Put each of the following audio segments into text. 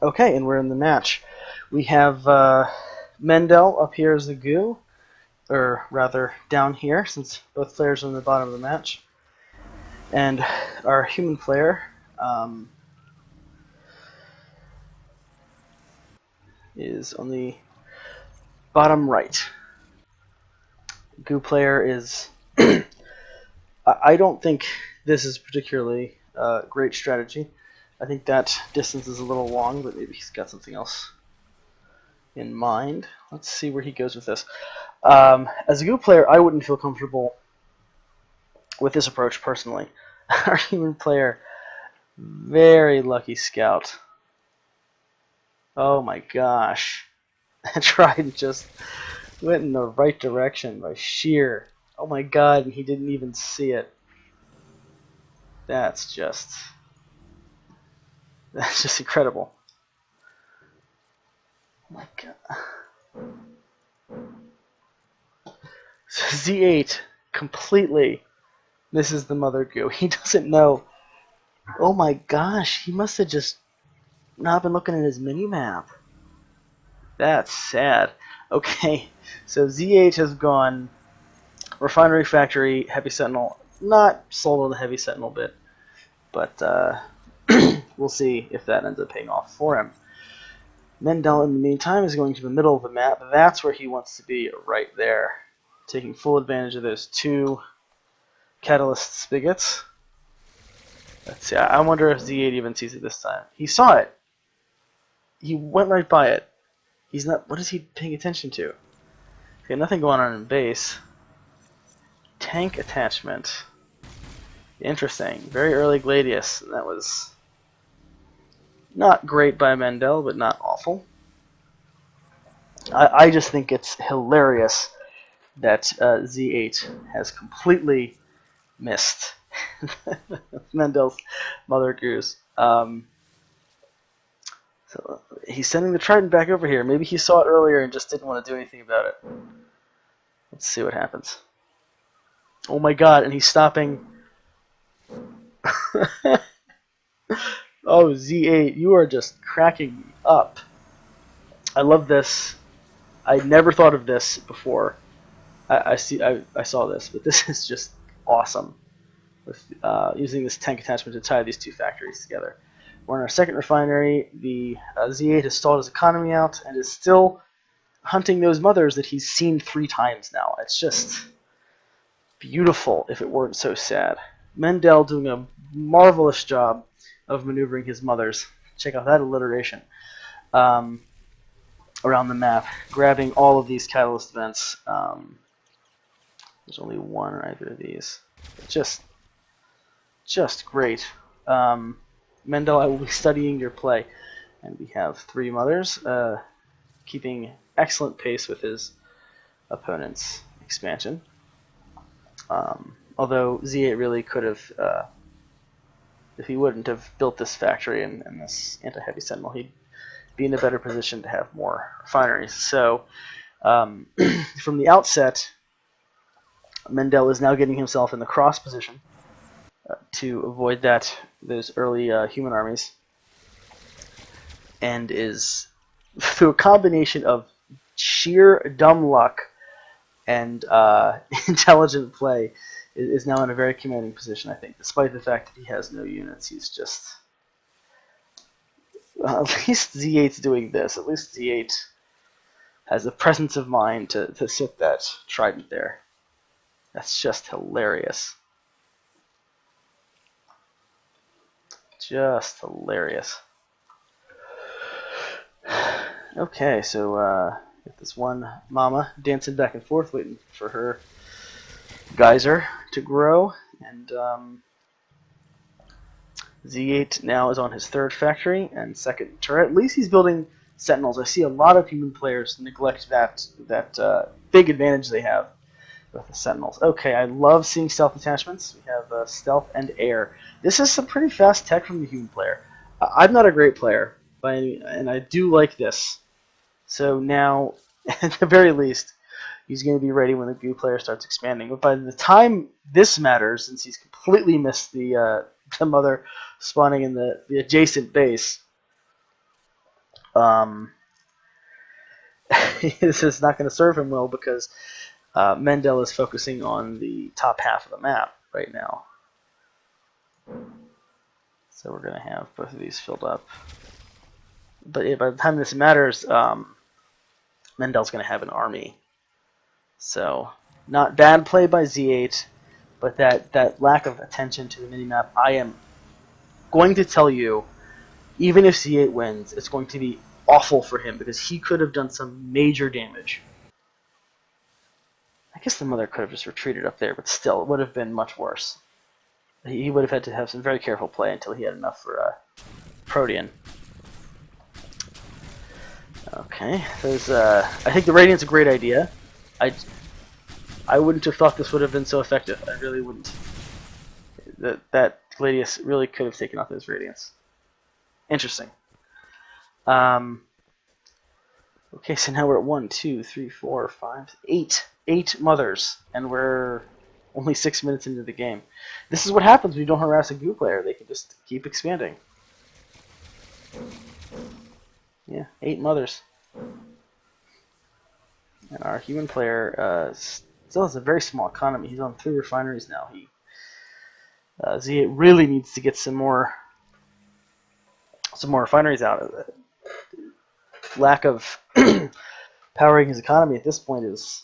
Okay, and we're in the match. We have Mendel up here as the goo, or rather down here, since both players are in the bottom of the match. And our human player is on the bottom right. Goo player is... I don't think this is particularly great strategy. I think that distance is a little long, but maybe he's got something else in mind. Let's see where he goes with this. As a Goo player, I wouldn't feel comfortable with this approach personally. Our human player, very lucky scout. Oh my gosh. That trident just went in the right direction by sheer. Oh my god, and he didn't even see it. That's just incredible. Oh my god. So Z8 completely misses the mother goo. He doesn't know. Oh my gosh, he must have just not been looking at his mini-map. That's sad. Okay, so Z8 has gone Refinery, Factory, Heavy Sentinel. Not sold on the Heavy Sentinel bit, but we'll see if that ends up paying off for him. Mendel, in the meantime, is going to the middle of the map. That's where he wants to be, right there, taking full advantage of those two catalyst spigots. Let's see. I wonder if Z8 even sees it this time. He saw it. He went right by it. He's not. What is he paying attention to? Okay, nothing going on in base. Tank attachment. Interesting. Very early Gladius. That was not great by Mendel, but not awful. I just think it's hilarious that Z8 has completely missed Mendel's mother goose. So he's sending the trident back over here. Maybe he saw it earlier and just didn't want to do anything about it. Let's see what happens. Oh my god, and he's stopping. Oh, Z8, you are just cracking me up. I love this. I never thought of this before. I saw this, but this is just awesome. With using this tank attachment to tie these two factories together. We're in our second refinery. The Z8 has stalled his economy out and is still hunting those mothers that he's seen 3 times now. It's just beautiful if it weren't so sad. Mendel doing a marvelous job of maneuvering his mothers. Check out that alliteration. Around the map, grabbing all of these catalyst vents. There's only one or either of these. Just great. Mendel, I will be studying your play. And we have 3 mothers, keeping excellent pace with his opponent's expansion. Although Z8 really could have, if he wouldn't have built this factory and this anti-heavy sentinel, he'd be in a better position to have more refineries. So, from the outset, Mendel is now getting himself in the cross position to avoid those early human armies, and is, through a combination of sheer dumb luck and intelligent play, is now in a very commanding position, I think, despite the fact that he has no units. He's just... at least Z8's doing this. At least Z8 has the presence of mind to sit that trident there. That's just hilarious. Just hilarious. Okay, so get this one mama dancing back and forth, waiting for her geyser to grow, and Z8 now is on his 3rd factory and 2nd turret. At least he's building sentinels. I see a lot of human players neglect that big advantage they have with the sentinels. Okay, I love seeing stealth attachments. We have stealth and air. This is some pretty fast tech from the human player. I'm not a great player, and I do like this. So now, at the very least, he's going to be ready when the Goo player starts expanding. But by the time this matters, since he's completely missed the mother spawning in the adjacent base, this is not going to serve him well because Mendel is focusing on the top half of the map right now. So we're going to have both of these filled up. But by the time this matters, Mendel's going to have an army. So not bad play by Z8, but that lack of attention to the minimap, I am going to tell you, even if Z8 wins, it's going to be awful for him because he could have done some major damage. I guess the mother could have just retreated up there, but still, it would have been much worse. He would have had to have some very careful play until he had enough for Protean. Okay, there's I think the Radiant's a great idea. I wouldn't have thought this would have been so effective. I really wouldn't. That Gladius really could have taken off those Radiants. Interesting. Okay, so now we're at 1, 2, 3, 4, 5, 8. 8 mothers, and we're only 6 minutes into the game. This is what happens when you don't harass a goo player. They can just keep expanding. Yeah, 8 mothers. And our human player still has a very small economy. He's on 3 refineries now. Z8 really needs to get some more refineries out of it. Lack of powering his economy at this point is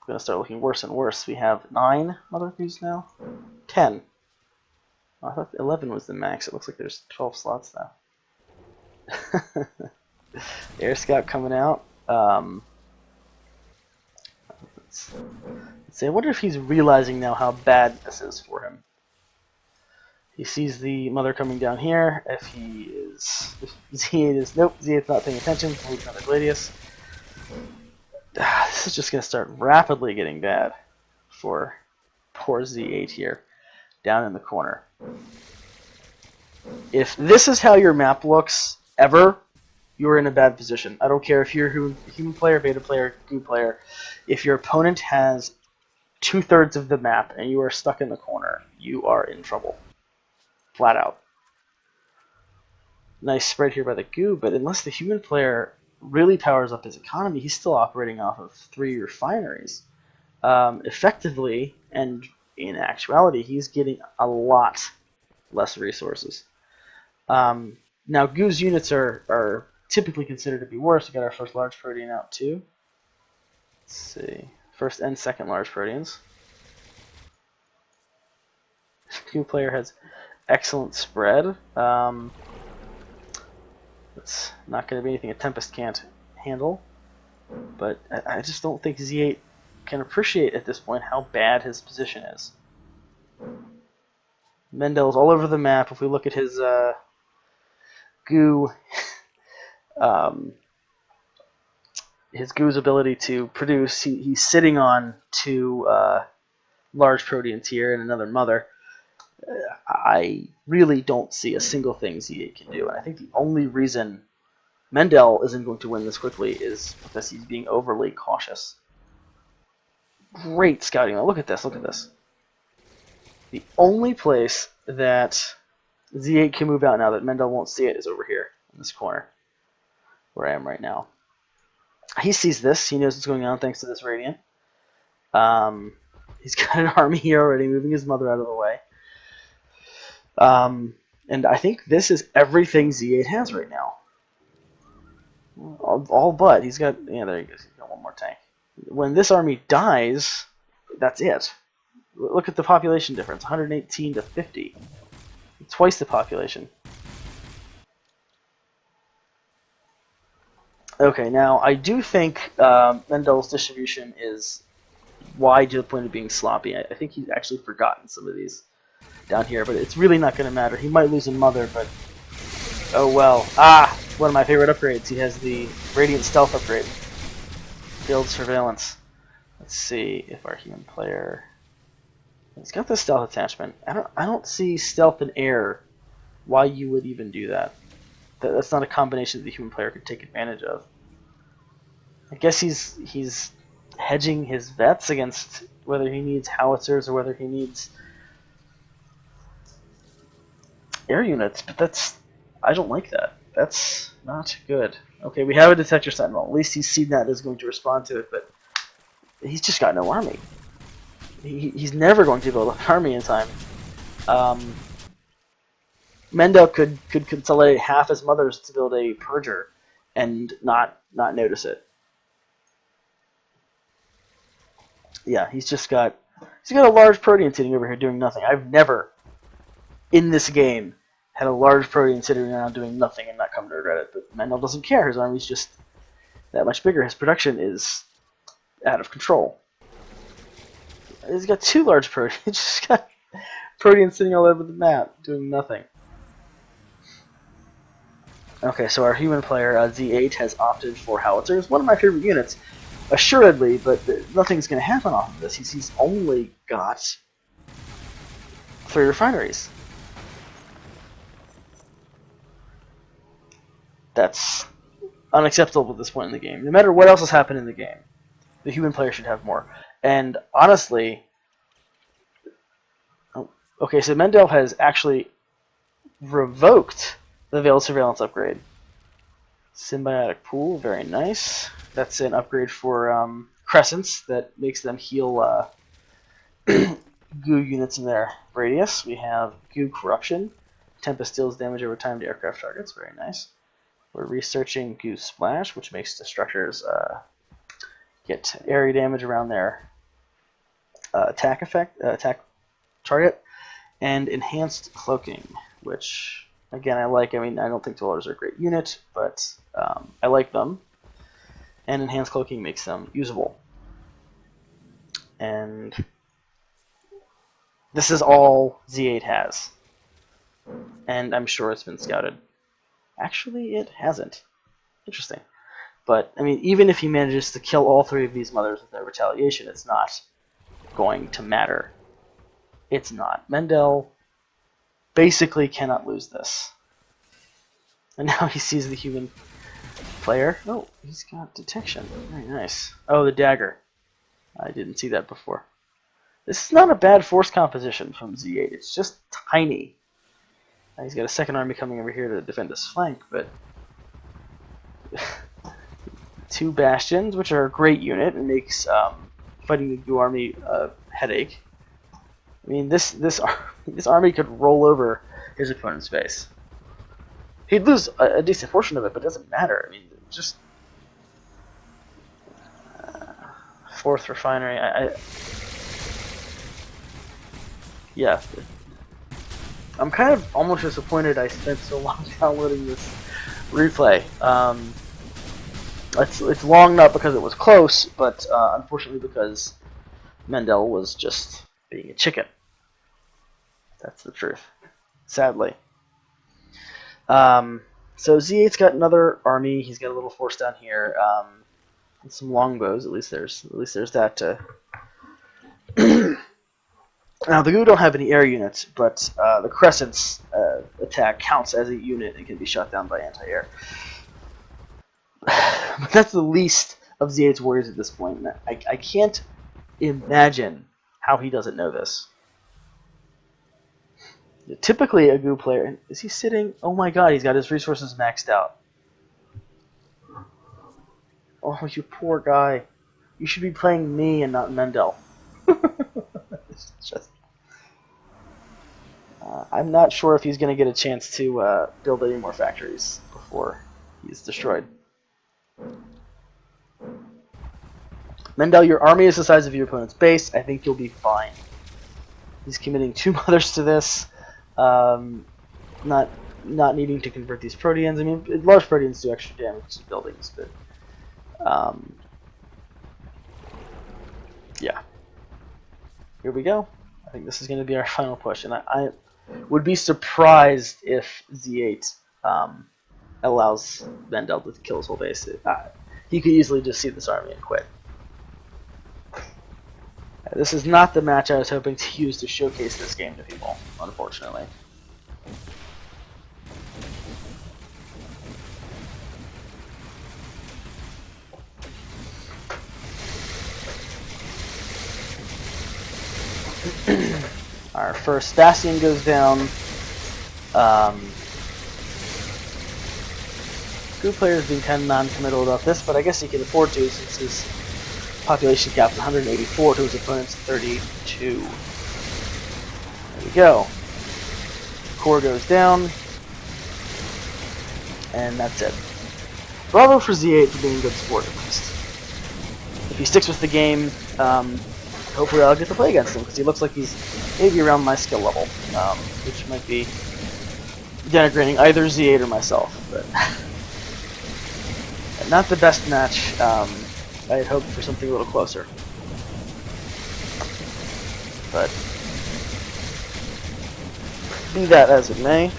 going to start looking worse and worse. We have 9 mother crews now. 10. Oh, I thought 11 was the max. It looks like there's 12 slots now. Air Scout coming out. Let's see. I wonder if he's realizing now how bad this is for him. He sees the mother coming down here. If Z8 is, nope, Z8's not paying attention. We'll leave another Gladius. This is just going to start rapidly getting bad for poor Z8 here, down in the corner. If this is how your map looks, ever, you're in a bad position. I don't care if you're a human player, beta player, goo player. If your opponent has 2/3 of the map and you are stuck in the corner, you are in trouble. Flat out. Nice spread here by the goo, but unless the human player really powers up his economy, he's still operating off of 3 refineries. Effectively, and in actuality, he's getting a lot less resources. Now, Goo's units are typically considered to be worse. We got our first large protean out too. Let's see, first and second large proteans. Goo player has excellent spread. It's not going to be anything a Tempest can't handle, but I just don't think Z8 can appreciate at this point how bad his position is. Mendel's all over the map. If we look at his goo, his goo's ability to produce, he's sitting on 2 large proteans here and another mother. I really don't see a single thing Z8 can do, and I think the only reason Mendel isn't going to win this quickly is because he's being overly cautious. Great scouting. Look at this. Look at this. The only place that Z8 can move out now that Mendel won't see it is over here in this corner, where I am right now. He sees this. He knows what's going on thanks to this Radiant. He's got an army here already, moving his mother out of the way. And I think this is everything Z8 has right now. All but. He's got, yeah, there he goes. He's got 1 more tank. When this army dies, that's it. Look at the population difference, 118 to 50. Twice the population. Okay, now I do think Mendel's distribution is wide to the point of being sloppy. I think he's actually forgotten some of these down here, but it's really not going to matter. He might lose a mother, but oh well. Ah, one of my favorite upgrades. He has the Radiant Stealth upgrade. Field Surveillance. Let's see if our human player... He's got the Stealth attachment. I don't see Stealth and Air. Why you would even do that. That's not a combination that the human player could take advantage of. I guess he's hedging his vets against whether he needs howitzers or whether he needs air units, but I don't like that. That's not good. Okay, we have a Detector Sentinel. At least he's seen that and is going to respond to it, but he's just got no army. He's never going to build an army in time. Mendel could consolidate half his mothers to build a Purger and not notice it. Yeah, he's got a large Protean sitting over here doing nothing. I've never, in this game, had a large Protean sitting around doing nothing and not come to regret it. But Mendel doesn't care. His army's just that much bigger. His production is out of control. He's got two large Proteans. He's just got Proteans sitting all over the map doing nothing. Okay, so our human player, Z8, has opted for Howitzers. One of my favorite units, assuredly, but nothing's going to happen off of this. He's only got 3 refineries. That's unacceptable at this point in the game. No matter what else has happened in the game, the human player should have more. And honestly, okay, so Mendel has actually revoked the Veiled Surveillance upgrade. Symbiotic Pool, very nice. That's an upgrade for Crescents that makes them heal goo units in their radius. We have Goo Corruption. Tempest deals damage over time to aircraft targets, very nice. We're researching Goo Splash, which makes the structures get area damage around their attack target. And Enhanced Cloaking, which, again, I like. I mean, I don't think Dwellers are a great unit, but I like them. And Enhanced Cloaking makes them usable. And this is all Z8 has. And I'm sure it's been scouted. Actually, it hasn't. Interesting. But, I mean, even if he manages to kill all 3 of these mothers with their retaliation, it's not going to matter. It's not. Mendel basically cannot lose this. And now he sees the human player. Oh, he's got detection. Very nice. Oh, the dagger. I didn't see that before. This is not a bad force composition from Z8. It's just tiny. He's got a second army coming over here to defend his flank, but 2 bastions, which are a great unit, and makes fighting the Goo army a headache. I mean, this army could roll over his opponent's base. He'd lose a decent portion of it, but it doesn't matter. I mean, just 4th refinery. Yeah. I'm kind of almost disappointed I spent so long downloading this replay. It's long not because it was close, but unfortunately because Mendel was just being a chicken. That's the truth, sadly. So Z8's got another army. He's got a little force down here, and some longbows. At least there's that to. Now, the Goo don't have any air units, but the Crescent's attack counts as a unit and can be shot down by anti-air. But that's the least of Z8's warriors at this point. I can't imagine how he doesn't know this. Typically, a Goo player... Is he sitting... Oh my god, he's got his resources maxed out. Oh, you poor guy. You should be playing me and not Mendel. It's just... I'm not sure if he's going to get a chance to build any more factories before he's destroyed. Mendel, your army is the size of your opponent's base. I think you'll be fine. He's committing 2 mothers to this. Not needing to convert these Proteans. I mean, large Proteans do extra damage to buildings, but yeah. Here we go. I think this is going to be our final push, and I would be surprised if Z8 allows Mendel to kill his whole base. He could easily just see this army and quit. This is not the match I was hoping to use to showcase this game to people, unfortunately. Our first bastion goes down. Goo player is being kind of non-committal about this, but I guess he can afford to since his population cap is 184 to his opponent's 32. There we go. Core goes down, and that's it. Bravo for Z8 for being a good sport at least. If he sticks with the game, hopefully I'll get to play against him, because he looks like he's maybe around my skill level, which might be denigrating either Z8 or myself, but not the best match. I had hoped for something a little closer. But be that as it may,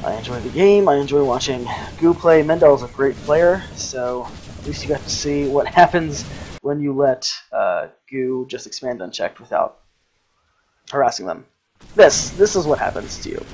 I enjoy the game, I enjoy watching Goo play. Mendel is a great player, so at least you got to see what happens when you let Goo just expand unchecked without harassing them. This is what happens to you.